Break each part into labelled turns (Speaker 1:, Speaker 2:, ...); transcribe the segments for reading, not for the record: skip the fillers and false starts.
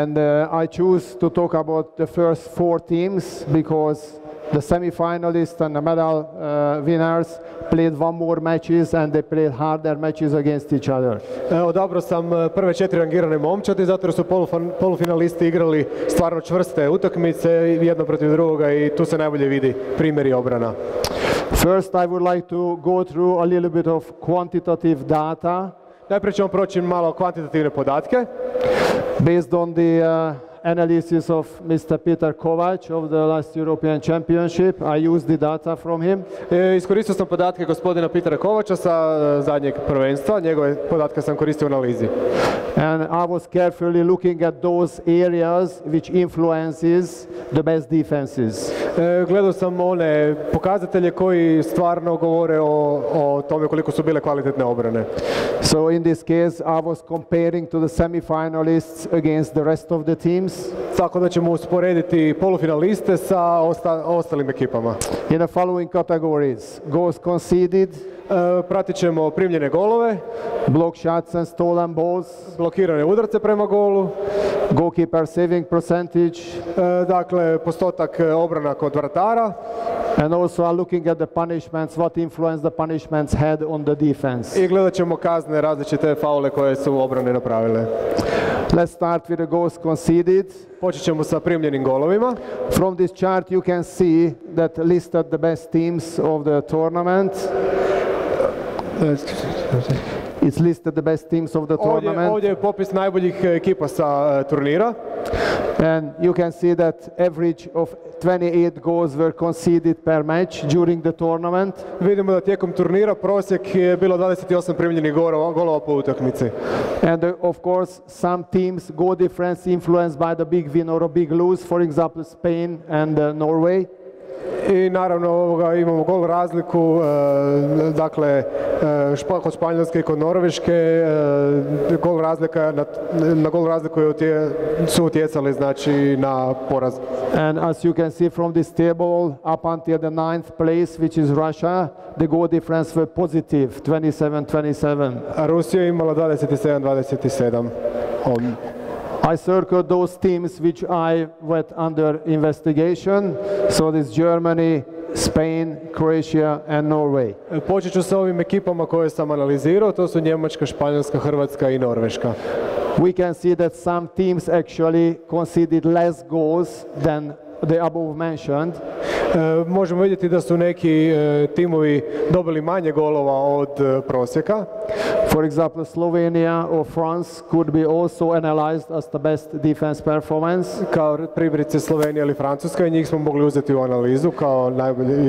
Speaker 1: And I choose to talk about the first 4 teams because the semi-finalists and the medal winners played 1 more matches and they played harder matches against each other.
Speaker 2: Odabrao sam prve 4 rangirane momčadi zato jer su polufinalisti igrali stvarno čvrste utakmice jedno protiv drugoga i tu se najbolje vidi primjeri obrana.
Speaker 1: First, I would like to go through a little bit of quantitative data.
Speaker 2: Najprije ćemo proći malo kvantitativne podatke.
Speaker 1: Based on the analysis of Mr. Peter Kovac of the last European Championship, I used the data from him.
Speaker 2: Iskoristio sam podatke gospodina Petera Kovača sa zadnjeg prvenstva, njegove podatke sam koristio u analizi.
Speaker 1: And I was carefully looking at those areas which influences the best defenses.
Speaker 2: Gledao sam one pokazatelje koji stvarno govore o tome koliko su bile kvalitetne obrane.
Speaker 1: So in this case, I was comparing to the semi-finalists against the rest of the teams.
Speaker 2: Tako da ćemo usporediti polufinaliste sa ostalim ekipama.
Speaker 1: In the following categories: goals conceded,
Speaker 2: pratit ćemo primljene golove,
Speaker 1: block shots and stolen balls,
Speaker 2: blokirane udarce prema golu,
Speaker 1: goalkeeper saving percentage,
Speaker 2: dakle postotak obrana kod vratara.
Speaker 1: And also are looking at the punishments, what influence the punishments had on the defense.
Speaker 2: I gledat ćemo kazne, različite faule koje su obrane napravile.
Speaker 1: Let's start with the goals conceded.
Speaker 2: Počet ćemo sa primljenim golovima.
Speaker 1: From this chart you can see that listed the best teams of the tournament. It's listed the best teams of the tournament.
Speaker 2: Ovdje je popis najboljih ekipa sa turnira.
Speaker 1: And you can see that average of 28 goals were conceded per match during the tournament.
Speaker 2: Vidimo da tijekom turnira prosjek je bilo 28 primljenih golova po utakmici.
Speaker 1: And of course some teams goal difference influenced by the big win or a big lose, for example Spain and Norway.
Speaker 2: I naravno imamo gol razliku, dakle kod Španjolske i kod Norveške, gol razlika, na gol razliku su utjecali znači na poraz.
Speaker 1: And as you can see from this table, up until the 9th place, which is Russia, the goal difference were positive, 27-27.
Speaker 2: A Rusija je imala 27-27.
Speaker 1: I circled those teams which I went under investigation, so this Germany, Spain, Croatia and Norway.
Speaker 2: Počet ću sa ovim ekipama koje sam analizirao, to su Njemačka, Španjolska, Hrvatska i Norveška.
Speaker 1: We can see that some teams actually conceded less goals than the above mentioned.
Speaker 2: Možemo vidjeti da su neki timovi dobili manje golova od prosjeka.
Speaker 1: For example, Slovenia or France could be also analyzed as the best defense performance.
Speaker 2: Kao primjerice Slovenija ili Francuska i njih smo mogli uzeti u analizu kao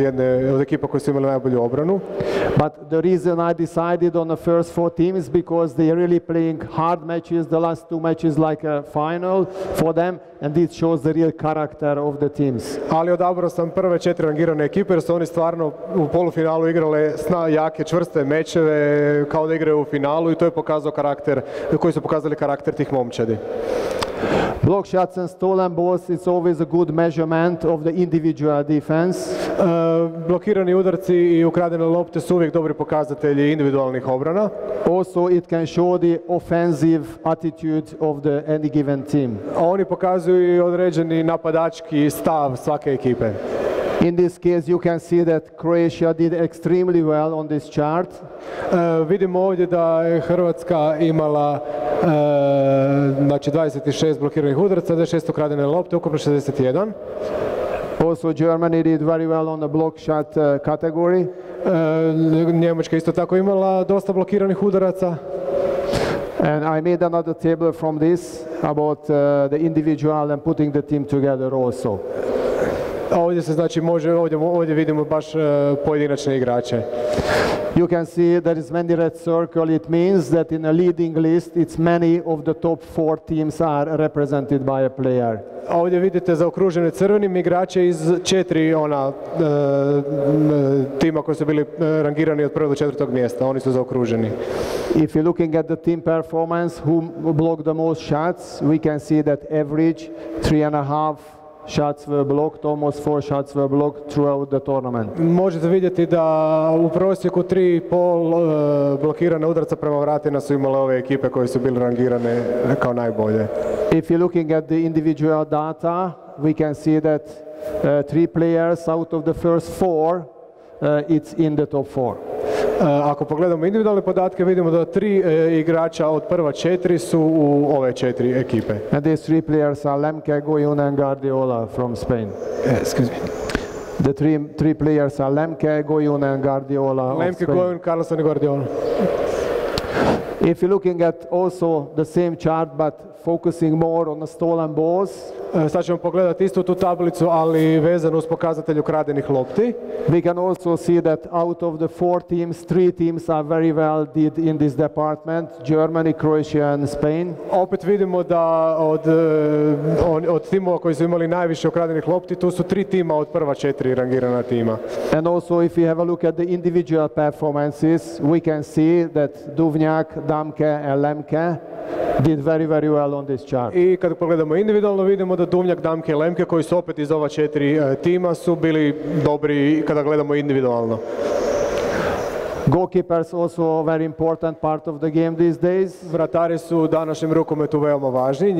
Speaker 2: jedne od ekipa koje su imali najbolju obranu.
Speaker 1: But the reason I decided on the first 4 teams because they are really playing hard matches, the last 2 matches like a final for them, and this shows the real character of the teams.
Speaker 2: Ali odabrao sam prve 4 rangirane ekipe jer su oni stvarno u polufinalu igrale jake, čvrste mečeve kao da igraju u finalu i to je pokazao karakter, koji su pokazali karakter tih momčadi.
Speaker 1: Block shots and stolen balls, it's always a good measurement of the individual defense.
Speaker 2: Blokirani udarci i ukradene lopte su uvijek dobri pokazatelji individualnih obrana.
Speaker 1: Also it can show the offensive attitude of any given team.
Speaker 2: A oni pokazuju i određeni napadački stav svake ekipe.
Speaker 1: In this case you can see that Croatia did extremely well on this chart.
Speaker 2: Vidimo ovdje da je Hrvatska imala znači 26 blokiranih udaraca, 26 ukradene lopte, ukupno 61.
Speaker 1: Also Germany did very well on the block shot category.
Speaker 2: Njemačka isto tako imala dosta blokiranih udaraca.
Speaker 1: And I made another table from this about the individual and putting the team together also.
Speaker 2: Ovdje se znači ovdje vidimo baš pojedinačne igrače.
Speaker 1: You can see there is many red circle. It means that in a leading list it's many of the top 4 teams are represented by a player.
Speaker 2: Ovdje vidite zaokružene crvenim igrače iz 4 tima koji su bili rangirani od 1. do 4. mjesta. Oni su zaokruženi.
Speaker 1: If you're looking at the team performance, who blocked the most shots, we can see that average 3.5 shots were blocked, almost 4 shots were blocked throughout the tournament.
Speaker 2: Možete vidjeti da u prosjeku 3,5 blokirane udarca prema vratima su imale ove ekipe koje su bile rangirane kao najbolje.
Speaker 1: If you're looking at the individual data, we can see that 3 players out of the first 4, it's in the top 4.
Speaker 2: Ako pogledamo individualne podatke, vidimo da 3 igrača od prva 4 su u ove 4 ekipe.
Speaker 1: And these 3 players are Lemke, Goyun and Guardiola from Spain.
Speaker 2: Excuse me.
Speaker 1: The three players are Lemke, Goyun and Guardiola of
Speaker 2: Lemke,
Speaker 1: Spain.
Speaker 2: Goyun, Carlson i Guardiola.
Speaker 1: If you're looking at also the same chart but focusing more on the stolen balls,
Speaker 2: sad ćemo pogledati istu tu tablicu, ali vezano uz pokazatelj ukradenih lopti.
Speaker 1: we can also see that out of the 4 teams, 3 teams are very well did in this department: Germany, Croatia and Spain.
Speaker 2: Opet vidimo da od timova koji su imali najviše ukradenih lopti, tu su 3 tima od prva 4 rangirana tima.
Speaker 1: And also if we have a look at the individual performances, we can see that Duvnjak, Damke and Lemke did very, very well on this chart.
Speaker 2: I kad pogledamo individualno, vidimo da Duvnjak, Damke i Lemke, koji su opet iz ova 4 tima, su bili dobri kada gledamo individualno.
Speaker 1: Goalkeepers also a very important part of the game these days.
Speaker 2: Vratari su u današnjem rukometu veoma važni,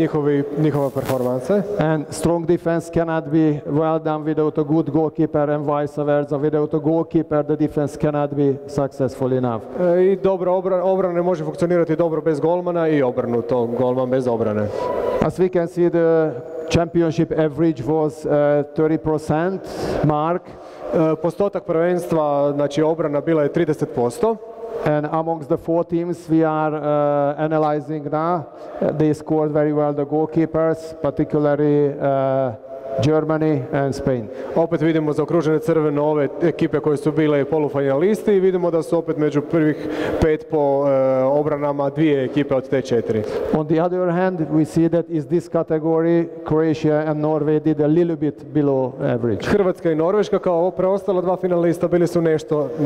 Speaker 2: njihova performanse.
Speaker 1: And strong defense cannot be well done without a good goalkeeper and vice versa. Without a goalkeeper, the defense cannot be successful enough.
Speaker 2: I dobra obrana ne može funkcionirati dobro bez golmana i obrnuto, golman bez obrane.
Speaker 1: As we can see, the championship average was 30% mark.
Speaker 2: Postotak prvenstva, znači obrana, bila je 30%.
Speaker 1: And amongst the 4 teams we are analyzing now, they scored very well, the goalkeepers, particularly Germany and Spain.
Speaker 2: Opet vidimo zaokružene crveno ove ekipe koje su bile polufinalisti i vidimo da su opet među prvih 5 po obranama 2 ekipe od te 4.
Speaker 1: On the other hand, we see that in this category Croatia and Norway did a little bit below average.
Speaker 2: Hrvatska i Norveška kao preostala 2 finalista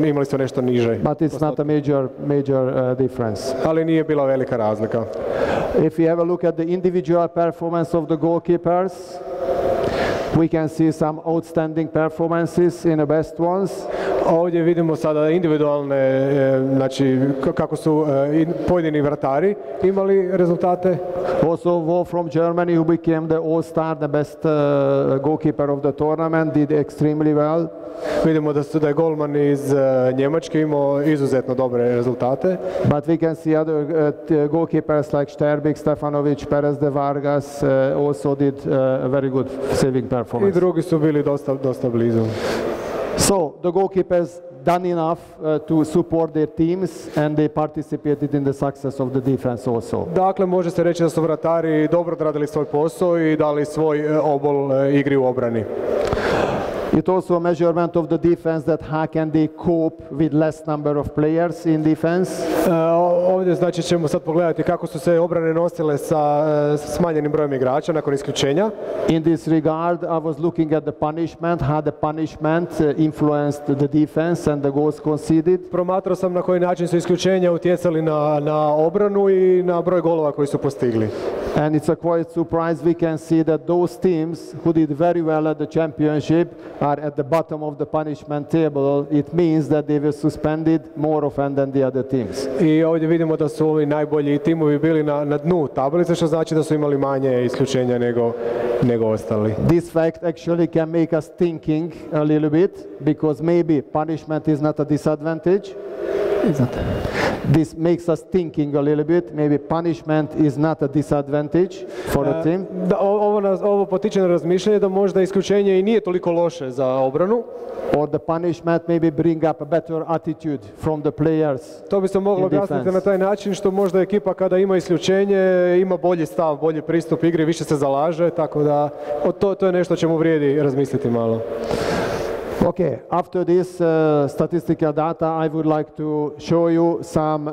Speaker 2: imali su nešto niže.
Speaker 1: But it's not a major difference.
Speaker 2: Ali nije bila velika razlika.
Speaker 1: If we have a look at the individual performance of the goalkeepers, we can see some outstanding performances in the best ones.
Speaker 2: Ovdje vidimo sada individualne, znači kako su pojedini vratari imali rezultate.
Speaker 1: Also Wolf from Germany, who became the all-star, the best goalkeeper of the tournament, did extremely well.
Speaker 2: Vidimo da je golman iz Njemačke imao izuzetno dobre rezultate.
Speaker 1: But we can see other goalkeepers like Sterbik, Stefanovic, Perez de Vargas also did a very good saving performance.
Speaker 2: I drugi su bili dosta blizu.
Speaker 1: So the goalkeepers done enough to support their teams and they participated in the success of the defense also.
Speaker 2: Dakle, može se reći da su vratari dobro odradili svoj posao i dali svoj obol igri u obrani.
Speaker 1: It also a measurement of the defense that how can they cope with less number of players in defense.
Speaker 2: Ovdje znači ćemo sad pogledati kako su se obrane nosile sa smanjenim brojem igrača nakon isključenja.
Speaker 1: In this regard, I was looking at the punishment, how the punishment influenced the defense and the goals conceded.
Speaker 2: Promatrao sam na koji način su isključenja utjecali na obranu i na broj golova koji su postigli.
Speaker 1: And it's a quite surprise we can see that those teams who did very well at the championship are at the bottom of the punishment table. It means that they were suspended more often than the other teams.
Speaker 2: I ovdje vidimo da su ovi najbolji timovi bili na dnu tablice, što znači da su imali manje isključenja nego ostali.
Speaker 1: This fact actually can make us thinking a little bit, because maybe punishment is not a disadvantage. This makes us thinking a little bit. Maybe punishment is not a disadvantage for a team.
Speaker 2: Ovo potiče na razmišljanje da možda isključenje i nije toliko loše za obranu.
Speaker 1: Or the punishment maybe bring up a better attitude from the players.
Speaker 2: To bi se moglo objasniti na taj način što možda ekipa kada ima isključenje ima bolji stav, bolji pristup igri, više se zalaže, tako da to je nešto čemu vrijedi razmisliti malo.
Speaker 1: Okay, after this statistical data, I would like to show you some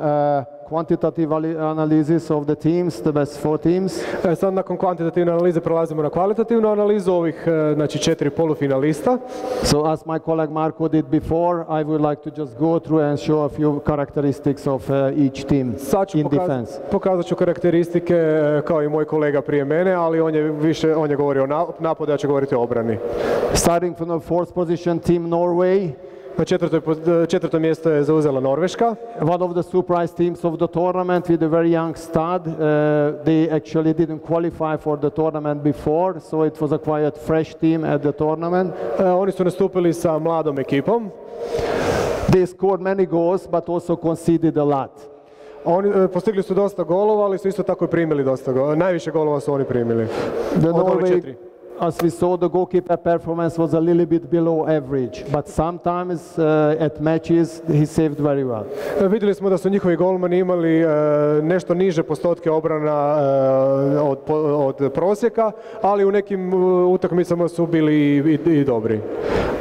Speaker 1: quantitative analysis of the teams, the best 4 teams.
Speaker 2: Sad nakon kvantitativne analize prelazimo na kvalitativnu analizu ovih znači 4 polufinalista.
Speaker 1: So as my colleague Marco did before, I would like to just go through and show a few characteristics of each team in defense.
Speaker 2: Pokazat ću karakteristike kao i moj kolega prije mene, ali on je govorio o napadu, ja ću govoriti o obrani.
Speaker 1: Starting from the 4th position, team Norway.
Speaker 2: Na četvrto mjesto je zauzela Norveška.
Speaker 1: One of the surprise teams of the tournament with a very young stud. They actually didn't qualify for the tournament before, so it was a quite fresh team at the tournament.
Speaker 2: Oni su nastupili sa mladom ekipom.
Speaker 1: They scored many goals, but also conceded a lot.
Speaker 2: Oni postigli su dosta golova, ali su isto tako i primili dosta golova. Najviše golova su oni primili.
Speaker 1: As we saw, the goalkeeper performance was a little bit below average, but sometimes at matches he saved very well.
Speaker 2: Vidjeli smo da su njihovi golmani imali nešto niže postotke obrana od prosjeka, ali u nekim utakmicama su bili i dobri.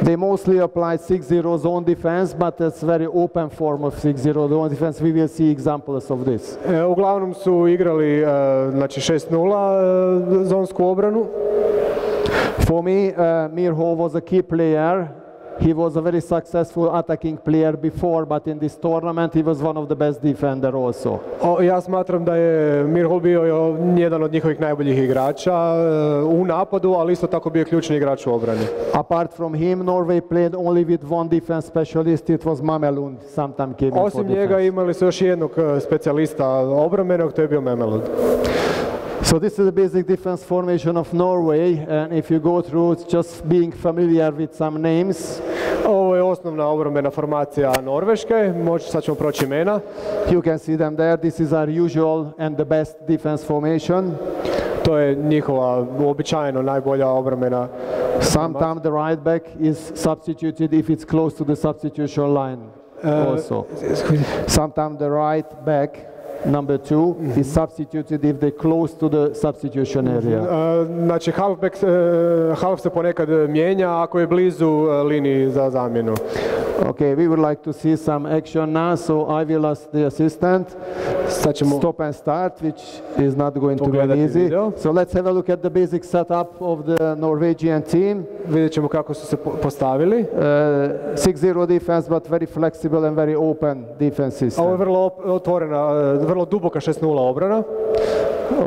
Speaker 1: They mostly applied 6-0 zone defense, but it's very open form of 6-0 zone defense. We will see examples of this.
Speaker 2: Uglavnom su igrali znači 6-0 zonsku obranu.
Speaker 1: For me, Mirho was a key player. He was a very successful attacking player before, but in this tournament he was one of the best defender also.
Speaker 2: Ja smatram da je Mirho bio jedan od njihovih najboljih igrača u napadu, ali isto tako bio ključni igrač u obrani.
Speaker 1: Apart from him, Norway played only with one defense specialist. It was Mamelund. Sometimes came in for defense.
Speaker 2: Osim njega imali su još jednog specijalista obrambenog, to je bio Mamelund.
Speaker 1: So this is the basic defense formation of Norway, and if you go through just being familiar with some names.
Speaker 2: Ovo je osnovna obrambena formacija Norveške, sad ćemo proći imena.
Speaker 1: You can see them there. This is our usual and the best defense formation.
Speaker 2: To je njihova uobičajeno najbolja obrambena.
Speaker 1: Sometimes the right back is substituted if it's close to the substitution line also. Sometimes the right back number 2 is substituted if they're close to the substitution area.
Speaker 2: Znači half se ponekad mijenja ako je blizu liniji za zamjenu.
Speaker 1: Okay, we would like to see some action now, so I will ask the assistant stop and start, which is not going to be easy. So let's have a look at the basic setup of the Norwegian team.
Speaker 2: Vidjet ćemo kako su se postavili.
Speaker 1: 6-0 defense, but very flexible and very open defense system.
Speaker 2: Ovo je vrlo otvorena, vrlo duboka 6-0 obrana.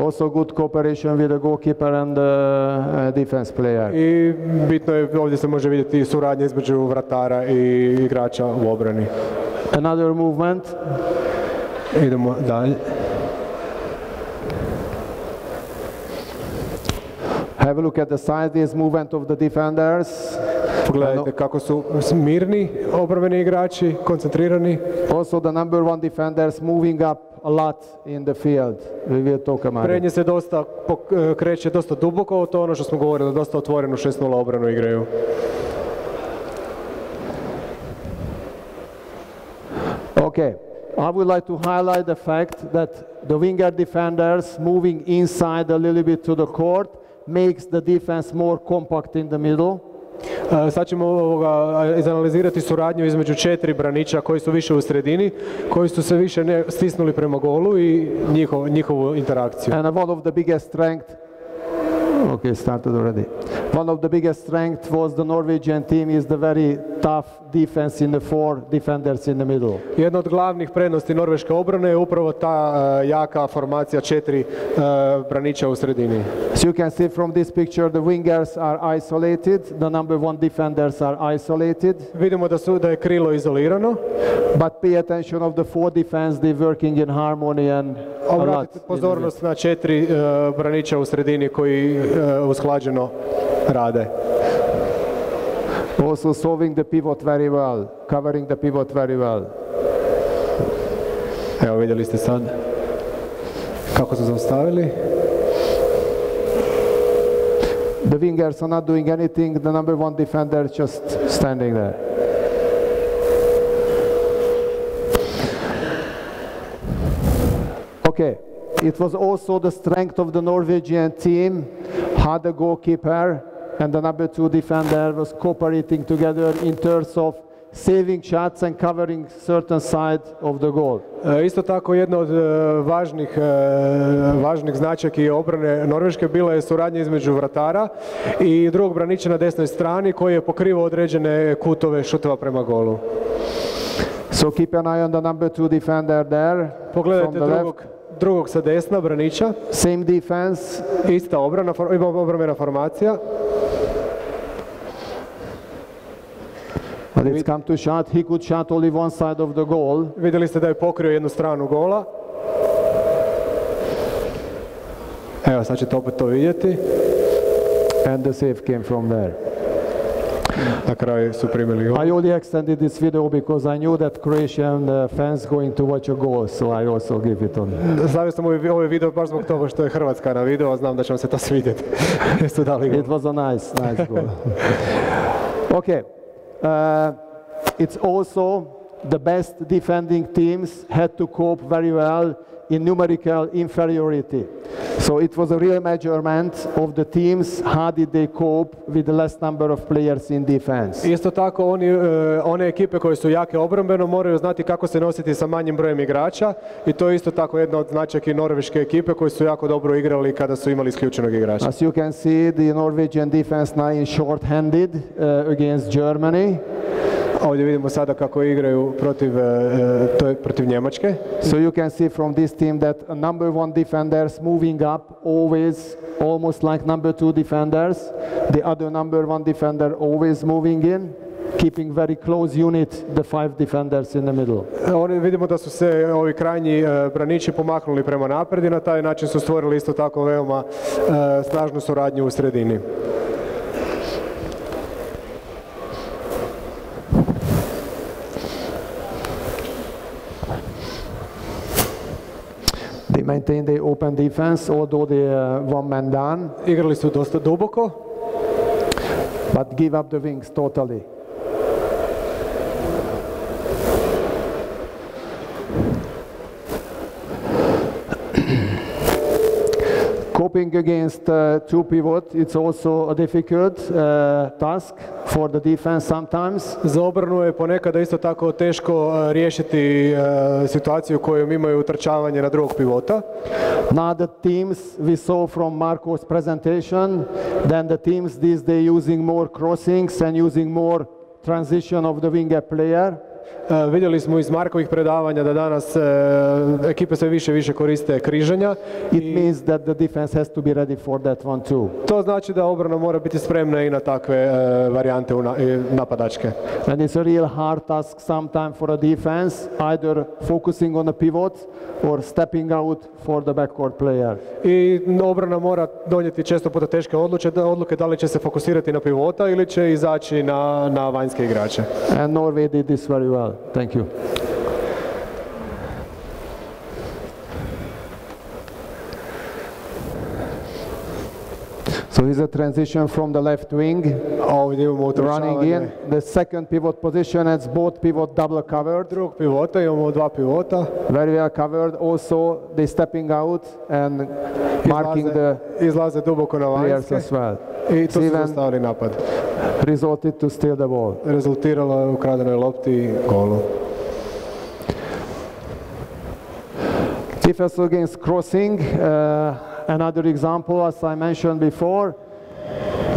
Speaker 1: Also good cooperation with the goalkeeper and the defense player.
Speaker 2: I bitno je, ovdje se može vidjeti suradnja između vratara i igrača u obrani.
Speaker 1: Another movement.
Speaker 2: Idemo dalje.
Speaker 1: Have a look at the sideways movement of the defenders.
Speaker 2: Pogledajte kako su mirni obrambeni igrači, koncentrirani.
Speaker 1: Also the number 1 defenders moving up a lot in the field. We will talk about it.
Speaker 2: Prednje se dosta kreće dosta duboko, to je ono što smo govorili, dosta otvorenu 6-0 obranu igraju.
Speaker 1: Okay. I would like to highlight the fact that the winger defenders moving inside a little bit to the court makes the defense more compact in the middle.
Speaker 2: Sad ćemo izanalizirati suradnju između 4 braniča koji su više u sredini, koji su se više stisnuli prema golu i njihovu interakciju.
Speaker 1: And one of the biggest strength. Okay, started already. One of the biggest strength was the Norwegian team is the very tough defense in the 4 defenders in the middle.
Speaker 2: Jedna od glavnih prednosti norveške obrane je upravo ta jaka formacija 4 braniča u sredini.
Speaker 1: So you can see from this picture the wingers are isolated, the number 1 defenders are isolated.
Speaker 2: Vidimo da je krilo izolirano.
Speaker 1: But pay attention of the 4 defense, they working in harmony and
Speaker 2: obratite pozornost na 4 braniča u sredini koji usklađeno rade.
Speaker 1: Also solving the pivot very well, covering the pivot very well.
Speaker 2: Evo vidjeli ste sad kako su zaustavili.
Speaker 1: The wingers are not doing anything, the number 1 defender just standing there. Okay, it was also the strength of the Norwegian team, had the goalkeeper and the number 2 defender was cooperating together in terms of saving shots and covering certain side of the goal.
Speaker 2: Isto tako jedna od važnih značajki obrane Norveške bila je suradnja između vratara i drugog braniča na desnoj strani koji je pokrivao određene kutove šutova prema golu.
Speaker 1: So keep an eye on the number 2 defender there.
Speaker 2: Pogledajte drugog sa desna braniča.
Speaker 1: Same defense.
Speaker 2: Ista obrambena formacija.
Speaker 1: But it's come to shot. He could shot only one side of the goal.
Speaker 2: Vidjeli ste da je pokrio jednu stranu gola. Evo, sad ćete opet to vidjeti.
Speaker 1: And the save came from there.
Speaker 2: Na kraju su primili gol.
Speaker 1: I only extended this video because I knew that Croatian fans going to watch a goal, so I also give it on.
Speaker 2: Stavio sam ovaj video baš zbog toga što je Hrvatska na video, a znam da će vam se to svidjeti.
Speaker 1: It was a nice goal. Okay. It's also the best defending teams had to cope very well in numerical inferiority. So it was a real measurement of the teams, how did they cope with the less number of players in defense.
Speaker 2: Isto tako one ekipe koje su jake obrambeno moraju znati kako se nositi sa manjim brojem igrača i to je isto tako jedna od značajki norveške ekipe koji su jako dobro igrali kada su imali isključenog igrača.
Speaker 1: As you can see, the Norwegian defense now is short-handed against Germany.
Speaker 2: Ovdje vidimo sada kako igraju protiv Njemačke.
Speaker 1: So you can see from this team that number 1 defenders moving up always almost like number 2 defenders. The other number 1 defender always moving in, keeping very close unit, the 5 defenders in the middle.
Speaker 2: Vidimo da su se ovi krajnji braniči pomaknuli prema naprijed i na taj način su stvorili isto tako veoma snažnu suradnju u sredini.
Speaker 1: They maintain the open defense, although they one man down.
Speaker 2: Igrali su dosta duboko,
Speaker 1: but give up the wings totally. Coping against 2 pivot, it's also a difficult task for the defense sometimes.
Speaker 2: Za obranu je ponekada isto tako teško riješiti situaciju koju imaju utrčavanje na drugog pivota.
Speaker 1: Now the teams we saw from Marco's presentation, then the teams these days using more crossings and using more transition of the winger player.
Speaker 2: Vidjeli smo iz Markovih predavanja da danas ekipe sve više koriste križanja.
Speaker 1: It means that the defense has to be ready for that one too.
Speaker 2: To znači da obrana mora biti spremna i na takve varijante napadačke.
Speaker 1: And it's a real hard task sometimes for a defense, either focusing on a pivot or stepping out for the backcourt player.
Speaker 2: I obrana mora donijeti često puta teške odluke da li će se fokusirati na pivota ili će izaći na vanjske igrače.
Speaker 1: And Norway did this very well. Thank you. So here's a transition from the left wing, running in. The second pivot position has both pivot double covered.
Speaker 2: Drugog pivota, imamo 2 pivota.
Speaker 1: Very well covered. Also, they stepping out and marking the
Speaker 2: izlaze duboko na
Speaker 1: players
Speaker 2: vanjske.
Speaker 1: as well.
Speaker 2: I to su zastavili napad.
Speaker 1: Resulted to steal the ball.
Speaker 2: Rezultiralo je u ukradenoj lopti i golu.
Speaker 1: Defense against crossing. Another example, as I mentioned before.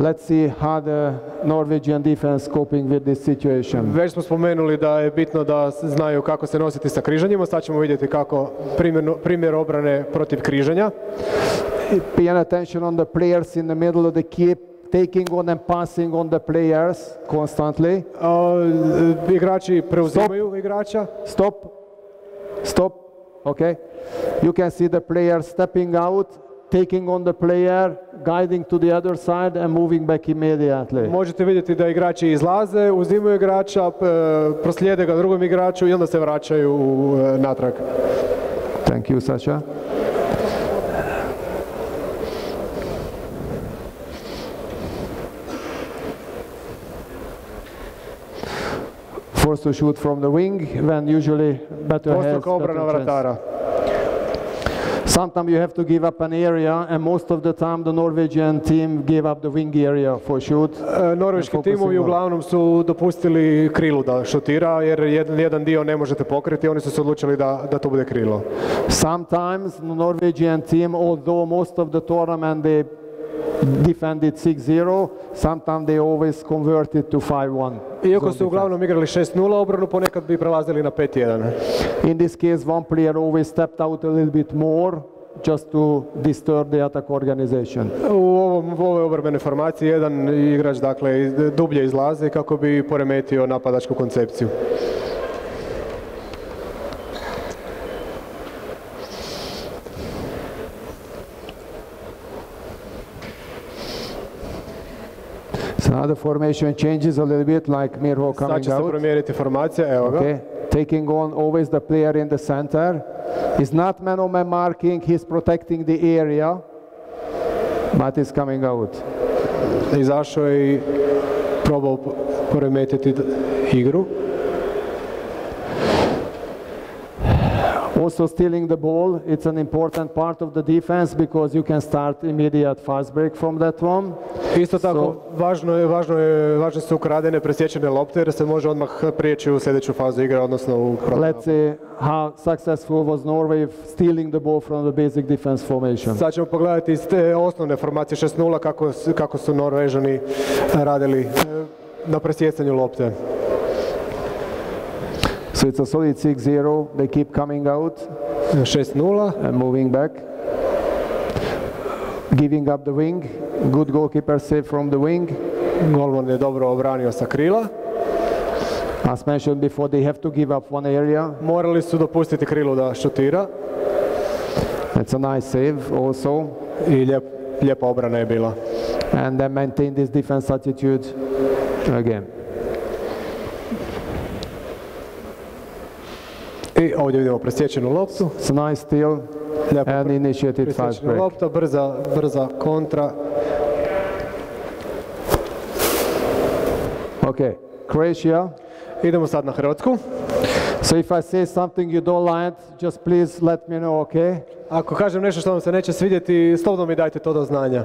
Speaker 1: Let's see how the Norwegian defense coping with this situation.
Speaker 2: Već smo spomenuli da je bitno da znaju kako se nositi sa križanjima. Sad ćemo vidjeti kako primjer obrane protiv križanja.
Speaker 1: Pay attention on the players in the middle of the keep, taking on and passing on the players constantly.
Speaker 2: Igrači preuzimaju igrača.
Speaker 1: Stop. Okay. You can see the player stepping out, taking on the player, guiding to the other side and moving back immediately.
Speaker 2: Možete vidjeti da igrači izlaze, uzimaju igrača, proslijede ga drugom igraču i onda se vraćaju natrag.
Speaker 1: Thank you, Sasha. Forced to shoot from the wing when usually better has
Speaker 2: obrana vratara.
Speaker 1: Sometimes you have to give up an area, and most of the time the Norwegian team gave up the wing area for shoot.
Speaker 2: Norveški timovi uglavnom su dopustili krilu da šutira, jer jedan dio ne možete pokriti, oni su se odlučili da to bude krilo.
Speaker 1: Sometimes the Norwegian team, although most of the tournament they defended 6-0, sometimes they always converted to 5-1.
Speaker 2: Iako su uglavnom igrali 6-0 obranu, ponekad bi prelazili na 5-1.
Speaker 1: In this case, one player always stepped out a little bit more just to disturb the attack organization.
Speaker 2: U ovoj obrambenoj formaciji jedan igrač dakle dublje izlazi kako bi poremetio napadačku koncepciju.
Speaker 1: Now the formation changes a little bit, like Mirho coming out.
Speaker 2: Sad će se promijeniti formacija, evo ga.
Speaker 1: Okay. Taking on always the player in the center. He's not man-on-man marking, he's protecting the area, but he's coming out.
Speaker 2: Izašao je i probao poremetiti igru.
Speaker 1: Also stealing the ball, it's an important part of the defense because you can start immediate fast break from that one.
Speaker 2: Isto tako, važne su ukradene, presječene lopte jer se može odmah prijeći u sljedeću fazu igre, odnosno u
Speaker 1: Let's see how successful was Norway stealing the ball from the basic defense formation.
Speaker 2: Sad ćemo pogledati iz te osnovne formacije 6-0 kako su Norvežani radili na presjecanju lopte.
Speaker 1: So it's a solid 6-0, they keep coming out.
Speaker 2: 6-0.
Speaker 1: And moving back. Giving up the wing. Good goalkeeper save from the wing.
Speaker 2: Golman je dobro obranio sa krila.
Speaker 1: As mentioned before, they have to give up one area.
Speaker 2: Morali su dopustiti krilu da šutira.
Speaker 1: It's a nice save also.
Speaker 2: I lijepa obrana je bila.
Speaker 1: And then maintain this defense attitude again.
Speaker 2: I ovdje vidimo presječenu loptu.
Speaker 1: It's a nice steal and initiated fast break.
Speaker 2: Lopta, brza kontra.
Speaker 1: Okay, Croatia.
Speaker 2: Idemo sad na Hrvatsku.
Speaker 1: So if I say something you don't like, just please let me know, okay?
Speaker 2: Ako kažem nešto što vam se neće svidjeti, slobodno mi dajte to do znanja.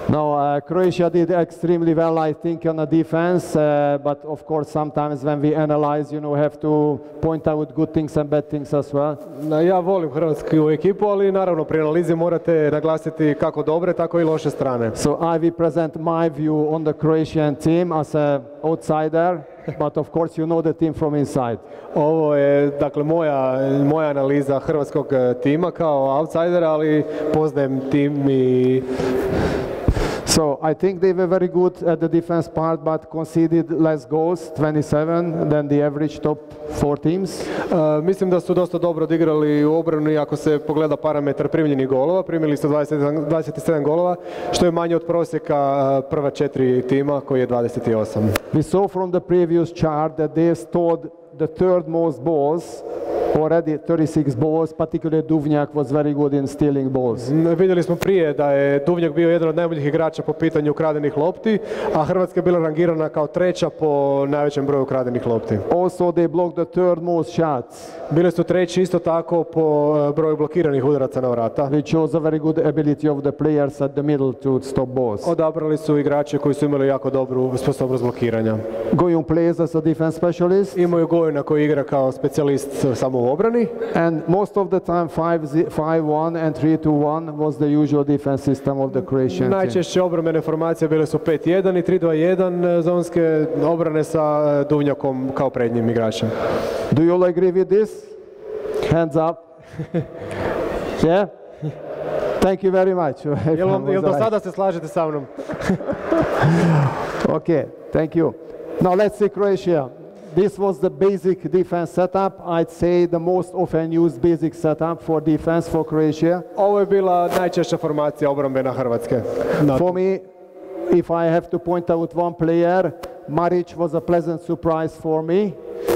Speaker 1: No, Croatia did extremely well, I think, on the defense, but of course sometimes when we analyze, you know, have to point out good things and bad things as well.
Speaker 2: Ja volim hrvatsku ekipu, ali naravno pri analizi morate naglasiti kako dobre, tako i loše strane.
Speaker 1: So I will present my view on the Croatian team as an outsider, but of course you know the team from inside.
Speaker 2: Ovo je dakle moja analiza hrvatskog tima kao outsider, ali poznajem tim i
Speaker 1: So I think they were very good at the defense part, but conceded less goals, 27, than the average top 4 teams.
Speaker 2: Mislim da su dosta dobro odigrali u obrani ako se pogleda parametar primljenih golova. Primili su 27 golova, što je manje od prosjeka prva 4 tima koji je 28.
Speaker 1: We saw from the previous chart that they stored the third most balls, already 36 balls, particularly Duvnjak was very good in stealing balls.
Speaker 2: Vidjeli smo prije da je Duvnjak bio jedan od najboljih igrača po pitanju ukradenih lopti, a Hrvatska je bila rangirana kao treća po najvećem broju ukradenih lopti.
Speaker 1: Also they blocked the third most shots.
Speaker 2: Bili su treći isto tako po broju blokiranih udaraca na vrata.
Speaker 1: Which shows a very good ability of the players at the middle to stop balls.
Speaker 2: Odabrali su igrače koji su imali jako dobru sposobnost blokiranja.
Speaker 1: Gojun plays as a defense specialist.
Speaker 2: Imaju Gojuna koji igra kao specijalist samo u obrani.
Speaker 1: And most of the time 5-1 and 3-2-1 was the usual defense system of the Croatian team.
Speaker 2: Najčešće obrambene formacije bile su 5-1 i 3-2-1 zonske obrane sa Duvnjakom kao prednjim igračem.
Speaker 1: Do you all agree with this? Hands up. Yeah? Thank you very much.
Speaker 2: Jel do sada se slažete sa mnom?
Speaker 1: Okay, thank you. Now let's see Croatia. This was the basic defense setup. I'd say the most often used basic setup for defense for Croatia.
Speaker 2: Ovo je bila najčešća formacija obrambena Hrvatske.
Speaker 1: For me, if I have to point out one player, Maric was a pleasant surprise for me.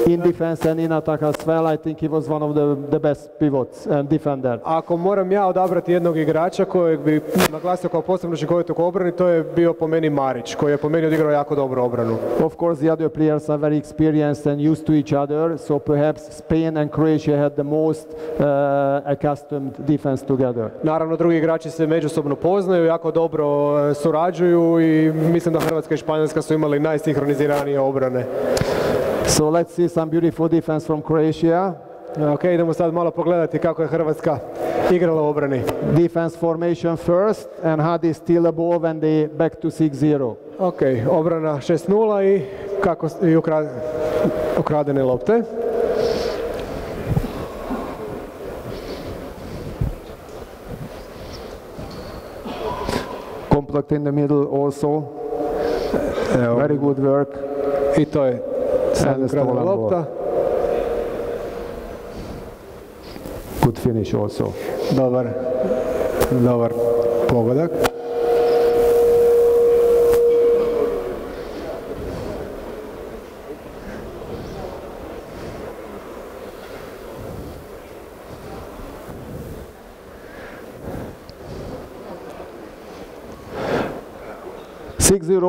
Speaker 1: In defense and in attack as well, I think he was one of the best pivots and defender.
Speaker 2: Ako moram ja odabrati jednog igrača kojeg bi naglasio kao posebno učinkovitog u obrani, to je bio po meni Marić, koji je po meni odigrao jako dobro obranu.
Speaker 1: Of course, the other players are very experienced and used to each other, so perhaps Spain and Croatia had the most accustomed defense together.
Speaker 2: Naravno, drugi igrači se međusobno poznaju, jako dobro surađuju i mislim da Hrvatska i Španjolska su imali najsinhroniziranije obrane.
Speaker 1: So let's see some beautiful defense from Croatia.
Speaker 2: Ok, idemo sad malo pogledati kako je Hrvatska igrala u obrani.
Speaker 1: Defense formation first, and Hadi still above and they back to 6-0.
Speaker 2: Ok, obrana 6-0 i ukradene lopte.
Speaker 1: Compact in the middle also. Very good work.
Speaker 2: I to je sad ukradena lopta.
Speaker 1: Good finish also.
Speaker 2: Dobar pogodak.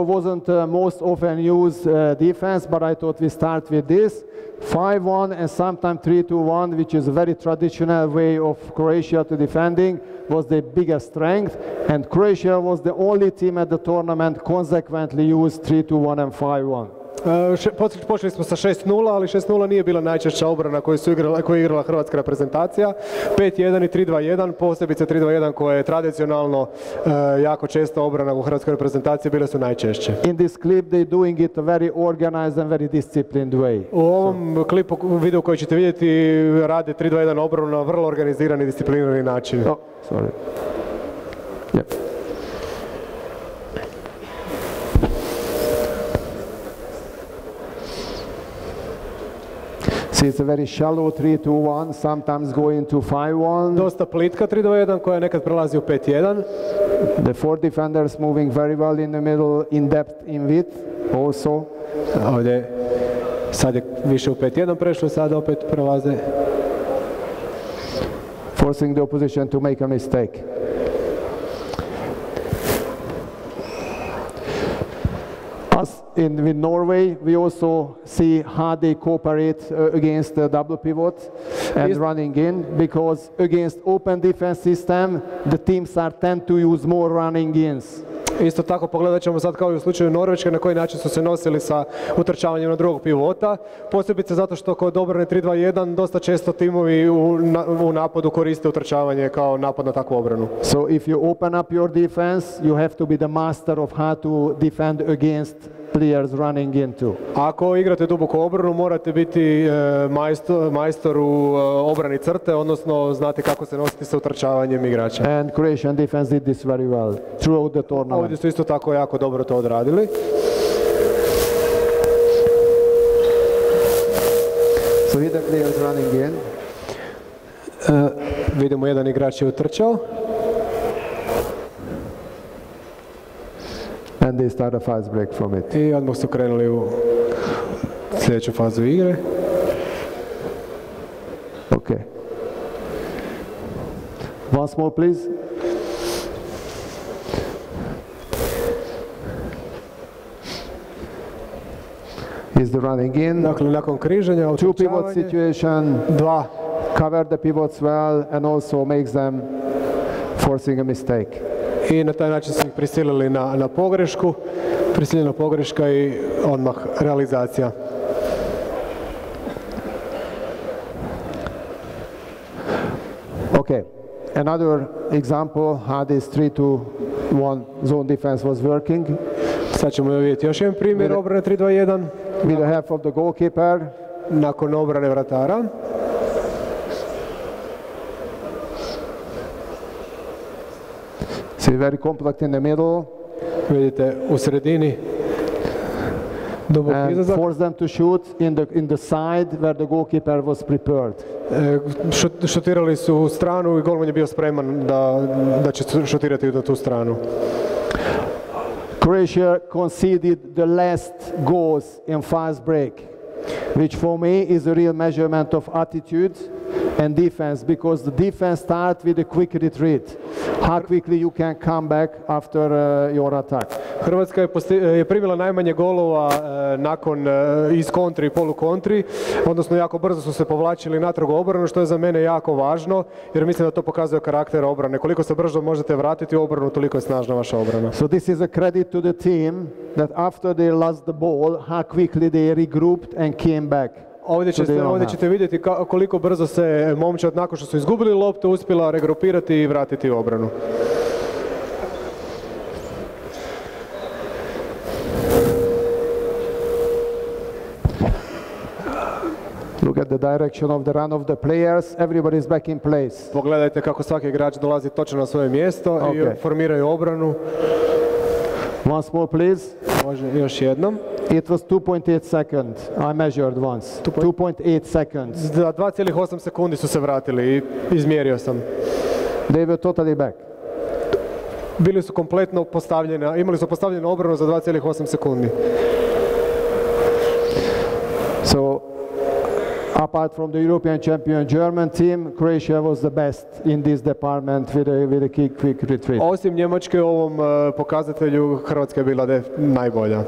Speaker 1: Wasn't most often used defense, but I thought we start with this. 5-1 and sometimes 3-2-1, which is a very traditional way of Croatia to defending, was the biggest strength. And Croatia was the only team at the tournament consequently used 3-2-1 and 5-1.
Speaker 2: Počeli smo sa 6-0, ali 6-0 nije bila najčešća obrana koju je igrala hrvatska reprezentacija. 5-1 i 3-2-1, posebice 3-2-1 koja je tradicionalno jako često obrana u hrvatskoj reprezentaciji, bile su najčešće.
Speaker 1: In this clip they doing it a very organized and very disciplined way.
Speaker 2: U ovom klipu, videu koji ćete vidjeti, rade 3-2-1 obranu na vrlo organizirani i disciplinirani način.
Speaker 1: Oh, sorry. Yep. See, it's a very shallow 3-2-1, sometimes going to 5-1.
Speaker 2: Dosta plitka 3-2-1 koja nekad prelazi u 5-1.
Speaker 1: The four defenders moving very well in the middle, in depth, in width also.
Speaker 2: Ovdje sad je više u 5-1 prešlo, sad opet prelaze.
Speaker 1: Forcing the opposition to make a mistake. As with Norway, we also see how they cooperate against the double pivot and running in, because against open defense system, the teams tend to use more running ins.
Speaker 2: Isto tako pogledat ćemo sad kao i u slučaju Norveške na koji način su se nosili sa utrčavanjem na drugog pivota, posebice zato što kod obrane 3-2-1 dosta često timovi u napadu koriste utrčavanje kao napad na takvu obranu.
Speaker 1: So if you open up your defense, you have to be the master of how to defend against players running into.
Speaker 2: Ako igrate duboku obranu, morate biti majstor u obrani crte, odnosno znati kako se nositi sa utrčavanjem igrača.
Speaker 1: And Croatian defense did this very well throughout the tournament.
Speaker 2: Ovdje su isto tako jako dobro to odradili.
Speaker 1: So with the players running in.
Speaker 2: Vidimo jedan igrač je utrčao.
Speaker 1: And they start a fast break from it.
Speaker 2: I odmah su krenuli u sljedeću fazu igre.
Speaker 1: Okay. Once more, please. Is the running in.
Speaker 2: Dakle, nakon križanja,
Speaker 1: two pivot situation.
Speaker 2: Dva.
Speaker 1: Cover the pivots well and also makes them forcing a mistake.
Speaker 2: I na taj način su ih prisilili na pogrešku, prisiljena pogreška i odmah realizacija.
Speaker 1: Okay, another example how this 3-2-1 zone defense was working.
Speaker 2: Sad ćemo vidjeti još jedan primjer obrane 3-2-1.
Speaker 1: With the help of the goalkeeper.
Speaker 2: Nakon obrane vratara.
Speaker 1: See, very compact in the middle.
Speaker 2: Vidite u sredini.
Speaker 1: And force them to shoot in the side where the goalkeeper was prepared.
Speaker 2: Šutirali su u stranu i golman je bio spreman da će šutirati na tu stranu.
Speaker 1: Croatia conceded the last goals in fast break. which for me is a real measurement of attitude and defense, because the defense starts with a quick retreat. How quickly you can come back after your attack.
Speaker 2: Hrvatska je primila najmanje golova nakon iz kontri i polukontri, odnosno jako brzo su se povlačili natrag u obranu, što je za mene jako važno, jer mislim da to pokazuje karakter obrane. Koliko se brzo možete vratiti u obranu, toliko je snažna vaša obrana.
Speaker 1: So this is a credit to the team that after they lost the ball, how quickly they regrouped and came back.
Speaker 2: Ovdje ćete vidjeti koliko brzo se momčad nakon što su izgubili loptu uspjela regrupirati i vratiti u obranu.
Speaker 1: Look at the direction of the run of the players. Everybody is back in place.
Speaker 2: Pogledajte kako svaki igrač dolazi točno na svoje mjesto i formiraju obranu.
Speaker 1: Once more, please.
Speaker 2: Može još jednom.
Speaker 1: It was 2.8 seconds. I measured once. 2.8 seconds.
Speaker 2: Za 2,8 sekundi su se vratili i izmjerio sam.
Speaker 1: They were totally back.
Speaker 2: Bili su kompletno postavljeni, imali su postavljenu obranu za 2,8 sekundi.
Speaker 1: So, apart from the European champion German team, Croatia was the best in this department with a quick retreat.
Speaker 2: Osim Njemačke u ovom pokazatelju, Hrvatska je bila najbolja.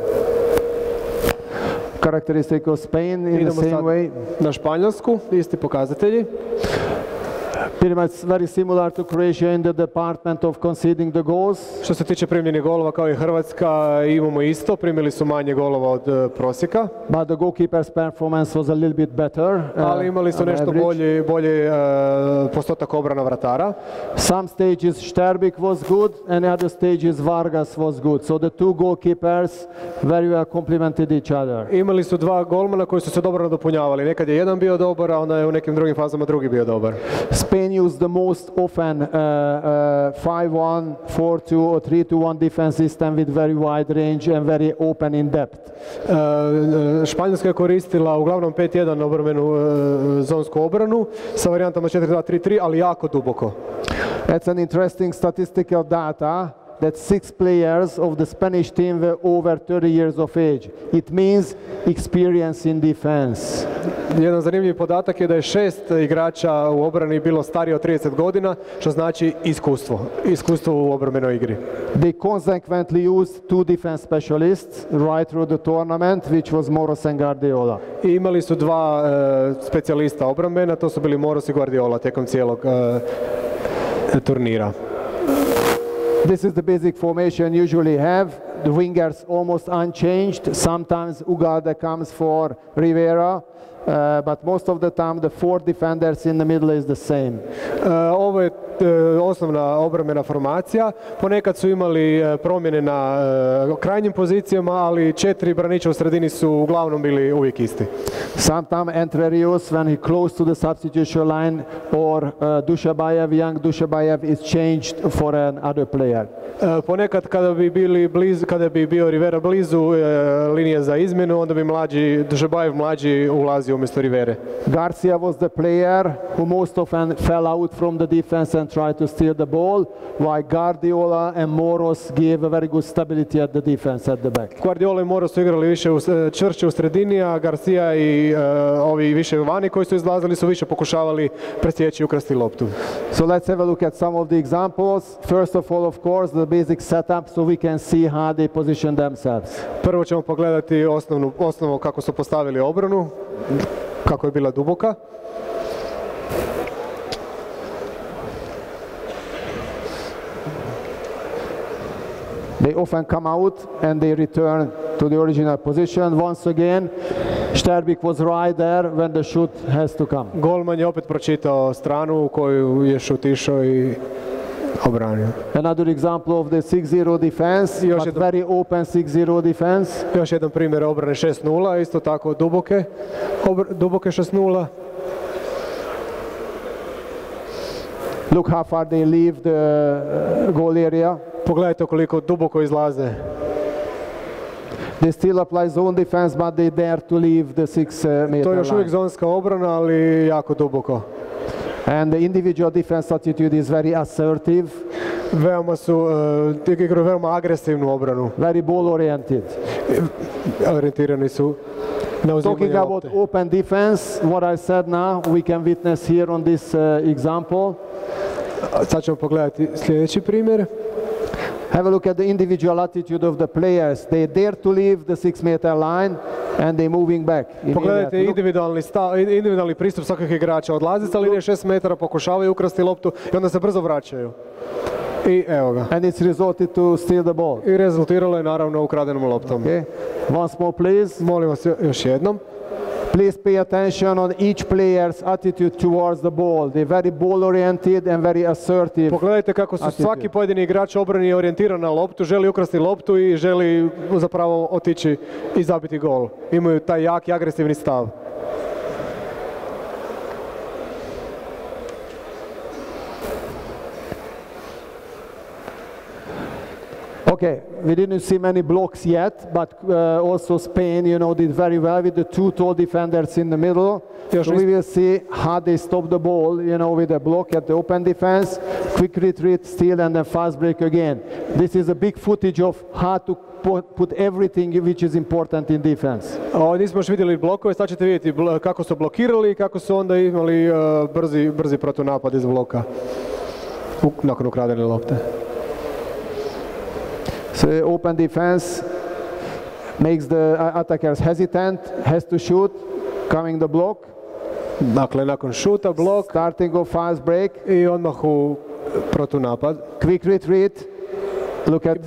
Speaker 1: Characteristic of Spain in the same way.
Speaker 2: Na Španjolsku, isti pokazatelji.
Speaker 1: Pretty much very similar to Croatia in the department of conceding the goals.
Speaker 2: Što se tiče primljenih golova kao i Hrvatska, imamo isto, primili su manje golova od prosjeka.
Speaker 1: But the goalkeeper's performance was a little bit better.
Speaker 2: Ali imali su nešto bolji postotak obrana vratara.
Speaker 1: Some stages Sterbik was good and other stages Vargas was good. So the two goalkeepers very well complemented each other.
Speaker 2: Imali su dva golmana koji su se dobro nadopunjavali. Nekad je jedan bio dobar, a onda je u nekim drugim fazama drugi bio dobar.
Speaker 1: Spain used the most often 5-1, 4-2 or 3-1 defense system with very wide range and very open in depth.
Speaker 2: Španjolska je koristila uglavnom 5-1 obrambenu zonsku obranu sa varijantama 4-2-3-3, ali jako duboko.
Speaker 1: That's an interesting statistical data that 6 players of the Spanish team were over 30 years of age. It means experience in defense.
Speaker 2: Jedan zanimljiv podatak je da je 6 igrača u obrani bilo starije od 30 godina, što znači iskustvo u obrambenoj igri.
Speaker 1: They consequently used 2 defense specialists right through the tournament, which was Moros and Guardiola.
Speaker 2: I imali su dva specijalista obrambena, to su bili Moros i Guardiola tijekom cijelog turnira.
Speaker 1: This is the basic formation you usually have. The wingers almost unchanged. Sometimes Ugalde comes for Rivera, but most of the time the 4 defenders in the middle is the same.
Speaker 2: Ovo je osnovna obrambena formacija. Ponekad su imali promjene na krajnjim pozicijama, ali 4 braniča u sredini su uglavnom bili uvijek isti.
Speaker 1: Sometimes Entre Rios, when he close to the substitution line, or Dushabayev, young Dushabayev is changed for another player.
Speaker 2: Ponekad kada bi bio Rivera blizu linije za izmjenu, onda bi Dushabayev mlađi ulazio umjesto Rivere.
Speaker 1: Garcia was the player who most often fell out from the defense and tried to steal the ball, while Guardiola and Moros gave a very good stability at the defense at the back.
Speaker 2: Guardiola i Moros su igrali više čvršće u sredini, a Garcia i ovi više vani koji su izlazili su više pokušavali presjeći i ukrasti loptu.
Speaker 1: So let's have a look at some of the examples. First of all, of course, the basic setup so we can see how they position themselves.
Speaker 2: Prvo ćemo pogledati osnovu kako su postavili obranu, kako je bila duboka.
Speaker 1: They often come out and they return to the original position. Once again, Sterbik was right there when the shoot has to come.
Speaker 2: Golman je opet pročitao stranu u koju je šut išao i obranio.
Speaker 1: Another example of the 6-0 defense, but very open 6-0 defense.
Speaker 2: Još jedan primjer obrane 6-0, isto tako duboke 6-0.
Speaker 1: Look how far they leave the goal area.
Speaker 2: Pogledajte koliko duboko izlaze.
Speaker 1: They still apply zone defense, but they dare to leave the 6 meter line.
Speaker 2: To je još uvijek zonska obrana, ali jako duboko.
Speaker 1: And the individual defense attitude is very assertive.
Speaker 2: Igraju veoma agresivnu obranu.
Speaker 1: Very ball oriented.
Speaker 2: Orijentirani su.
Speaker 1: Talking about open defense, what I said now, we can witness here on this example.
Speaker 2: Sad ćemo pogledati sljedeći primjer.
Speaker 1: Have a look at the individual attitude of the players. They dare to leave the 6-meter line and they moving back.
Speaker 2: Pogledajte individualni pristup svakih igrača. Odlazi sa linije 6 metara, pokušavaju ukrasti loptu i onda se brzo vraćaju. I evo ga.
Speaker 1: And it's resulted to steal the ball.
Speaker 2: I rezultiralo je naravno ukradenom loptom.
Speaker 1: Okay. Once more please.
Speaker 2: Molim vas još jednom.
Speaker 1: Please pay attention on each player's attitude towards the ball. They're very ball oriented and very assertive.
Speaker 2: Pogledajte kako su svaki pojedini igrač obrani orijentiran na loptu, želi ukrasti loptu i želi zapravo otići i zabiti gol. Imaju taj jak i agresivni stav.
Speaker 1: Okay, we didn't see many blocks yet, but also Spain, did very well with the two tall defenders in the middle. So we will see how they stop the ball, with a block at the open defense, quick retreat, steal, and then fast break again. This is a big footage of how to put everything which is important in defense.
Speaker 2: Nismo još vidjeli blokove, sad ćete vidjeti kako su blokirali i kako su onda imali brzi protunapad iz bloka nakon ukradene lopte.
Speaker 1: So open defense makes the attackers hesitant, has to shoot, coming the block.
Speaker 2: Dakle, nakon šuta, blok.
Speaker 1: Starting of fast break.
Speaker 2: I odmah u protunapad.
Speaker 1: Quick retreat. Look at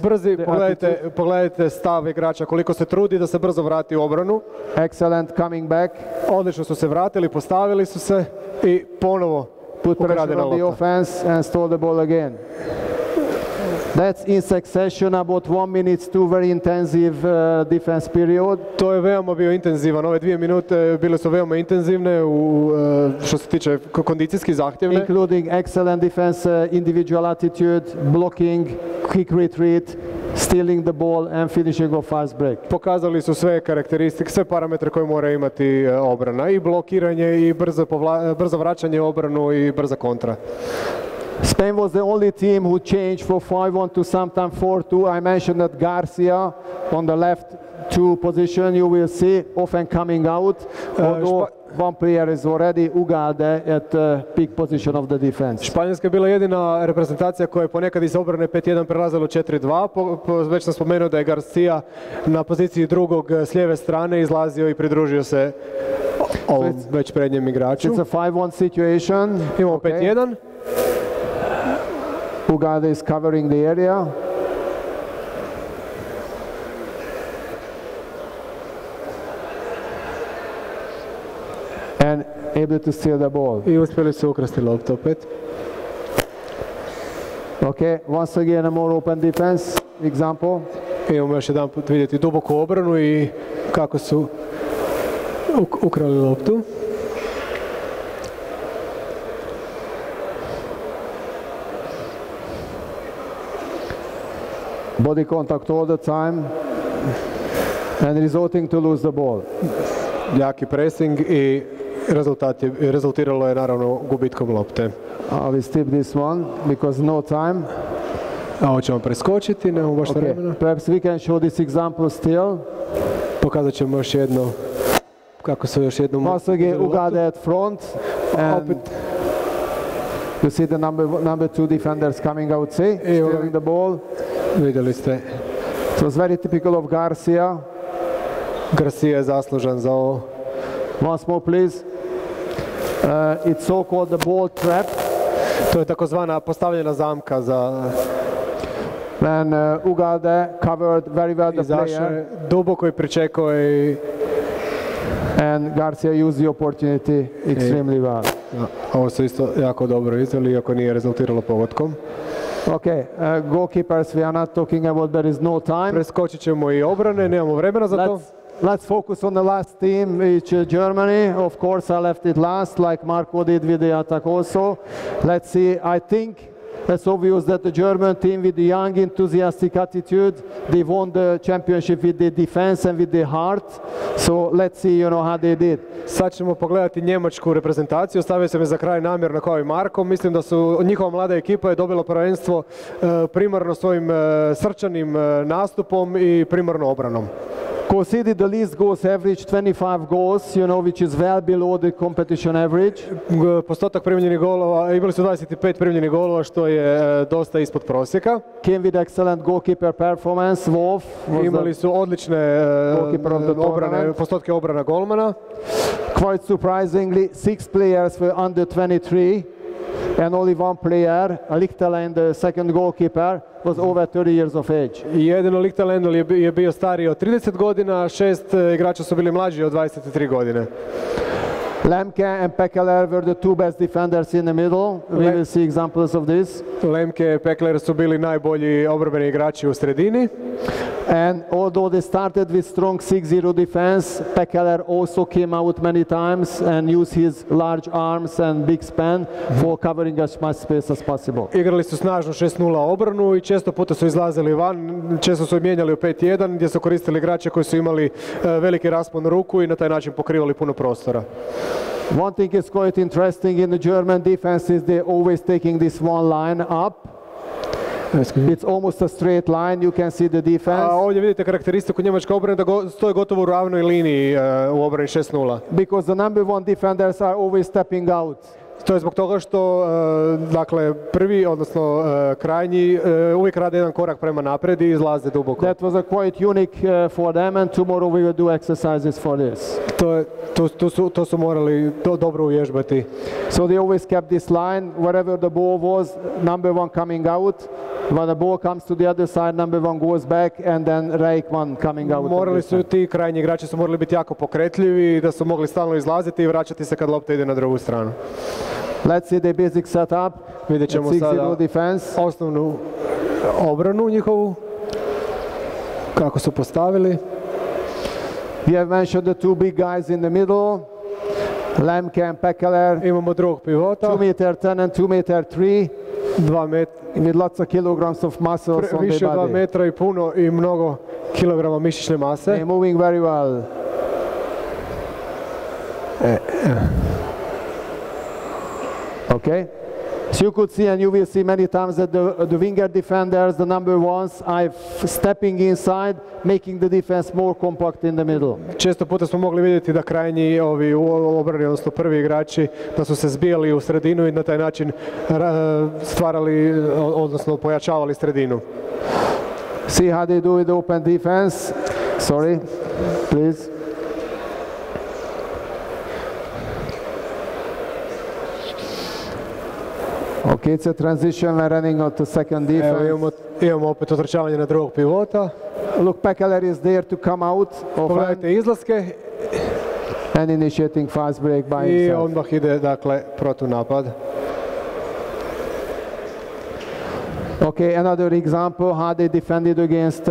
Speaker 2: pogledajte stav igrača, koliko se trudi da se brzo vrati u obranu.
Speaker 1: Excellent coming back.
Speaker 2: Odlično su se vratili, postavili su se i ponovo
Speaker 1: put pressure on the offense and stole the ball again. That's in succession about 1 minute, 2 very intensive defense period.
Speaker 2: To je veoma bio intenzivan, ove 2 minute bile su veoma intenzivne što se tiče kondicijski zahtjevne.
Speaker 1: Including excellent defense, individual attitude, blocking, quick retreat, stealing the ball and finishing off fast break.
Speaker 2: Pokazali su sve karakteristike, sve parametre koje mora imati obrana, i blokiranje, i brzo vraćanje obranu, i brza kontra.
Speaker 1: Spain was the only team who changed for 5-1 to sometime 4-2. I mentioned that Garcia on the left 2 position, you will see often coming out, although one player is already Ugalde at the peak position of the defense.
Speaker 2: Španjolska je bila jedina reprezentacija koja je ponekad iz obrane 5-1 prelazila u 4-2. Već sam spomenuo da je Garcia na poziciji drugog s lijeve strane izlazio i pridružio se ovom već prednjem igraču.
Speaker 1: It's a 5-1 situation.
Speaker 2: Imamo 5-1.
Speaker 1: Ugalde is covering the area. And able to steal the ball.
Speaker 2: I uspjeli su ukrasti loptu opet.
Speaker 1: Okay, once again a more open defense example.
Speaker 2: Imamo još jedan put vidjeti duboku obranu i kako su ukrali loptu.
Speaker 1: Body contact all the time and resulting to lose the ball.
Speaker 2: Jaki pressing i rezultiralo je naravno gubitkom lopte.
Speaker 1: We skip this one because no time.
Speaker 2: A ovo ćemo preskočiti, nemamo baš vremena.
Speaker 1: Perhaps we can show this example still.
Speaker 2: Pokazat ćemo još jedno, kako su još jednom...
Speaker 1: Once again, Ugalde at front. And
Speaker 2: opet
Speaker 1: you see the number 2 defenders coming out, stealing the ball.
Speaker 2: Vidjeli ste.
Speaker 1: It was very typical of Garcia.
Speaker 2: Garcia je zaslužan za ovo.
Speaker 1: Once more, please. It's so called the ball trap.
Speaker 2: To je takozvana postavljena zamka za...
Speaker 1: And Ugalde covered very well the player.
Speaker 2: Duboko i pričekao i...
Speaker 1: And Garcia used the opportunity extremely well.
Speaker 2: Ovo su isto jako dobro izveli, iako nije rezultiralo pogodkom.
Speaker 1: Okay, goalkeepers, we are not talking about, there is no time.
Speaker 2: Preskočit ćemo i obrane, nemamo vremena za to.
Speaker 1: Let's focus on the last team, which is Germany. Of course, I left it last, like Marco did with the attack also. Let's see, I think it's obvious that the German team with the young, enthusiastic attitude, they won the championship with the defense and with the heart. So let's see, how they did.
Speaker 2: Sad ćemo pogledati njemačku reprezentaciju. Ostavio sam je za kraj namjerno kao i Marko. Mislim da su njihova mlada ekipa je dobila prvenstvo primarno svojim srčanim nastupom i primarno obranom.
Speaker 1: Conceded the least goals average, 25 goals, you know, which is well below the competition average.
Speaker 2: Postotak primljenih golova, imali su 25 primljenih golova, što je dosta ispod prosjeka.
Speaker 1: Came with excellent goalkeeper performance. Wolf was
Speaker 2: Imali su odlične postotke obrana golmana.
Speaker 1: Quite surprisingly, 6 players were under 23 and only one player, Lichtelen, the second goalkeeper, was over 30 years of age.
Speaker 2: Jedino Lichtelen je bio stariji od 30 godina, 6 igrača su bili mlađi od 23 godine.
Speaker 1: Lemke and Pekeler were the two best defenders in the middle. We will see examples of this.
Speaker 2: Lemke i Pekeler su bili najbolji obrambeni igrači u sredini.
Speaker 1: And although they started with strong 6-0 defense, Pekeler also came out many times and used his large arms and big span for covering as much space as possible.
Speaker 2: Igrali su snažnu 6-0 obranu i često puta su izlazili van, često su mijenjali u 5-1 gdje su koristili igrače koji su imali veliki raspon ruku i na taj način pokrivali puno prostora.
Speaker 1: One thing is quite interesting in the German defense is they're always taking this one line up. It's almost a straight line, you can see the defense.
Speaker 2: Ovdje vidite karakteristiku njemačke obrane da stoje gotovo u ravnoj liniji u obrani 6-0.
Speaker 1: Because the number one defenders are always stepping out.
Speaker 2: To je zbog toga što dakle, prvi, odnosno krajnji, uvijek rade jedan korak prema naprijed i izlaze duboko.
Speaker 1: That was a quite unique for them and tomorrow we will do exercises for this.
Speaker 2: To su morali dobro uvježbati.
Speaker 1: So they always kept this line, wherever the ball was, number one coming out. When the ball comes to the other side, number one goes back and then right one coming out.
Speaker 2: Morali su ti krajnji igrači su morali biti jako pokretljivi, da su mogli stalno izlaziti i vraćati se kad lopta ide na drugu stranu.
Speaker 1: Let's see the basic setup.
Speaker 2: Vidjet ćemo sada osnovnu obranu njihovu, kako su postavili.
Speaker 1: We have mentioned the two big guys in the middle, Lemke and Pekeler.
Speaker 2: Imamo drugog pivota.
Speaker 1: 2 meter 10 and 2 meter 3.
Speaker 2: 2 metra.
Speaker 1: With lots of kilograms of muscles on the body.
Speaker 2: Više od 2 metra i puno i mnogo kilograma mišićne mase.
Speaker 1: They're moving very well. Okay. So you could see, and you will see many times that the winger defenders, the number ones, are stepping inside, making the defense more compact in the middle.
Speaker 2: Često puta smo mogli vidjeti da krajnji ovi obrani, odnosno prvi igrači, da su se zbijali u sredinu i na taj način stvarali, odnosno pojačavali sredinu.
Speaker 1: See how they do with the open defense. Sorry, please. Okay, it's a transition. We're running on to second defense.
Speaker 2: Evo imamo opet otrčavanje na drugog pivota.
Speaker 1: Look, Pekeler is there to come out.
Speaker 2: Pogledajte izlaske.
Speaker 1: And initiating fast break by himself.
Speaker 2: I odmah ide, dakle, protunapad.
Speaker 1: Okay, another example how they defended against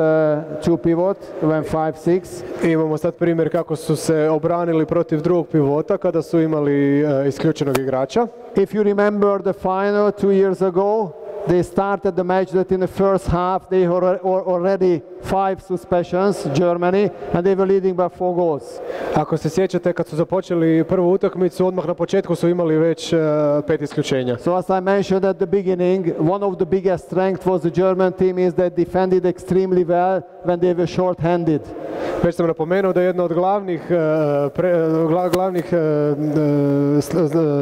Speaker 1: two pivot when 5-6.
Speaker 2: Imamo sad primjer kako su se obranili protiv drugog pivota kada su imali isključenog igrača.
Speaker 1: If you remember the final 2 years ago, they started the match that in the first half they already 5 suspensions, Germany, and they were leading by 4 goals.
Speaker 2: Ako se sjećate kad su započeli prvu utakmicu, odmah na početku su imali već 5 isključenja.
Speaker 1: So as I mentioned at the beginning, one of the biggest strengths was the German team is they defended extremely well when they were short-handed.
Speaker 2: Već sam napomenuo da je jedna od glavnih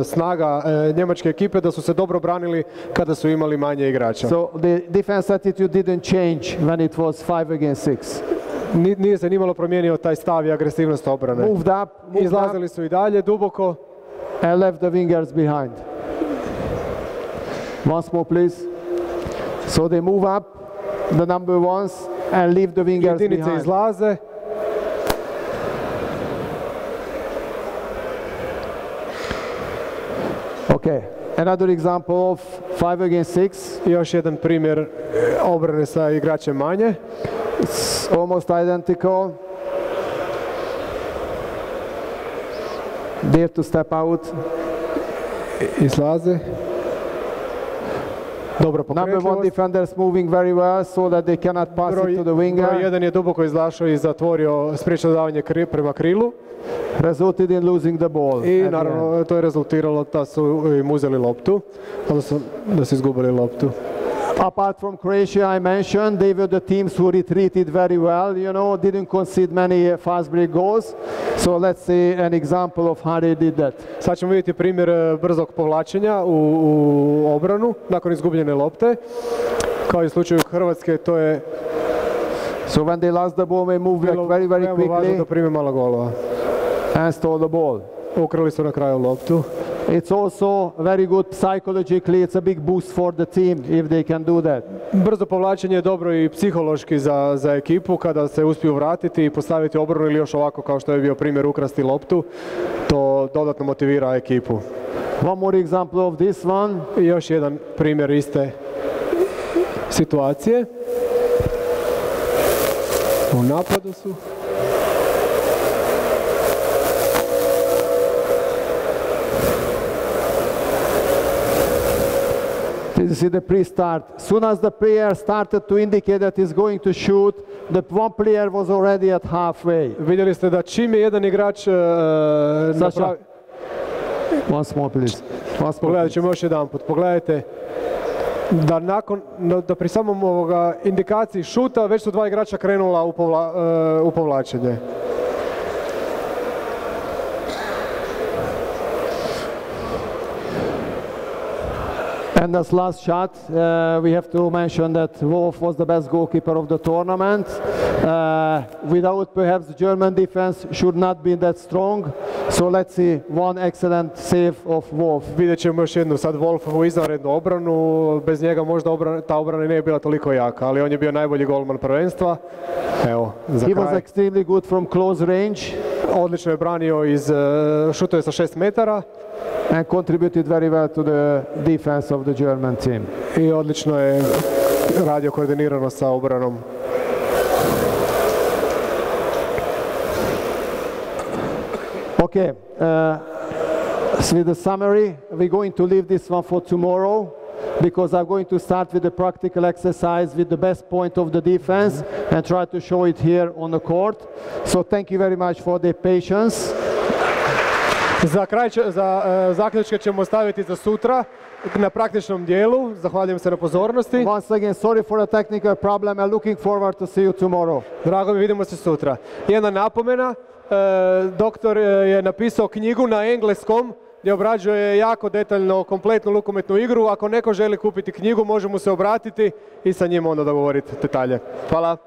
Speaker 2: snaga njemačke ekipe da su se dobro branili kada su imali manje igrača.
Speaker 1: So the defense attitude didn't change when it was 5 against 6.
Speaker 2: Nije se nimalo promijenio taj stav i agresivnost obrane. Izlazili su i dalje duboko.
Speaker 1: And left the wingers behind. Once more please. So they move up, the number ones, and leave the wingers behind.
Speaker 2: Jedinice izlaze.
Speaker 1: Okay, another example of 5 against 6.
Speaker 2: Još jedan primjer obrane sa igračem manje.
Speaker 1: It's almost identical. Dare to step out.
Speaker 2: Izlaze. Dobro
Speaker 1: Number one defenders moving very well so that they cannot pass it to the winger.
Speaker 2: Broj 1 je duboko izašao i zatvorio spriječeno davanje prema krilu.
Speaker 1: Resulted in losing the ball.
Speaker 2: I naravno to je rezultiralo da su im uzeli loptu, odnosno da su izgubili loptu.
Speaker 1: Apart from Croatia, I mentioned, they were the teams who retreated very well, you know, didn't concede many fast break goals. So let's see an example of how they did that.
Speaker 2: Sad ćemo vidjeti primjer brzog povlačenja u obranu nakon izgubljene lopte. Kao i u slučaju Hrvatske, to je
Speaker 1: So when they lost the ball, they moved like very
Speaker 2: važno da
Speaker 1: quickly
Speaker 2: prime malo golova.
Speaker 1: and stole the ball.
Speaker 2: Ukrali su na kraju loptu.
Speaker 1: It's also very good psychologically, it's a big boost for the team if they can do that.
Speaker 2: Brzo povlačenje je dobro i psihološki za ekipu kada se uspiju vratiti i postaviti obranu ili još ovako kao što je bio primjer ukrasti loptu. To dodatno motivira ekipu.
Speaker 1: One more example of this one.
Speaker 2: I još jedan primjer iste situacije. U napadu su.
Speaker 1: This is the pre-start. Soon as the player started to indicate that he's going to shoot, the one player was already at halfway.
Speaker 2: Vidjeli ste da čim je jedan igrač napravi...
Speaker 1: Once more, please.
Speaker 2: Pogledat ćemo još jedan put. Pogledajte da pri samom indikaciji šuta već su dva igrača krenula u povlačenje.
Speaker 1: And this last shot, we have to mention that Wolf was the best goalkeeper of the tournament. Without perhaps the German defense should not be that strong. So let's see one excellent save of Wolf.
Speaker 2: Vidjet ćemo još jednu sad Wolfovu izvanrednu obranu. Bez njega možda ta obrana ne je bila toliko jaka, ali on je bio najbolji golman prvenstva. Evo, za kraj.
Speaker 1: He was extremely good from close range.
Speaker 2: Odlično je branio šutuje sa 6 metara.
Speaker 1: And contributed very well to the defense of the German team.
Speaker 2: I odlično je radio koordinirano sa obranom.
Speaker 1: Okay, with the summary, we're going to leave this one for tomorrow because I'm going to start with the practical exercise with the best point of the defense and try to show it here on the court. So thank you very much for the patience.
Speaker 2: Za zaključke ćemo staviti za sutra na praktičnom dijelu. Zahvaljujem se na pozornosti.
Speaker 1: Once again, sorry for the technical problem. I'm looking forward to see you tomorrow.
Speaker 2: Drago mi, vidimo se sutra. Jedna napomena, doktor je napisao knjigu na engleskom gdje obrađuje jako detaljno kompletnu rukometnu igru. Ako neko želi kupiti knjigu, može mu se obratiti i sa njim onda dogovoriti detalje. Hvala.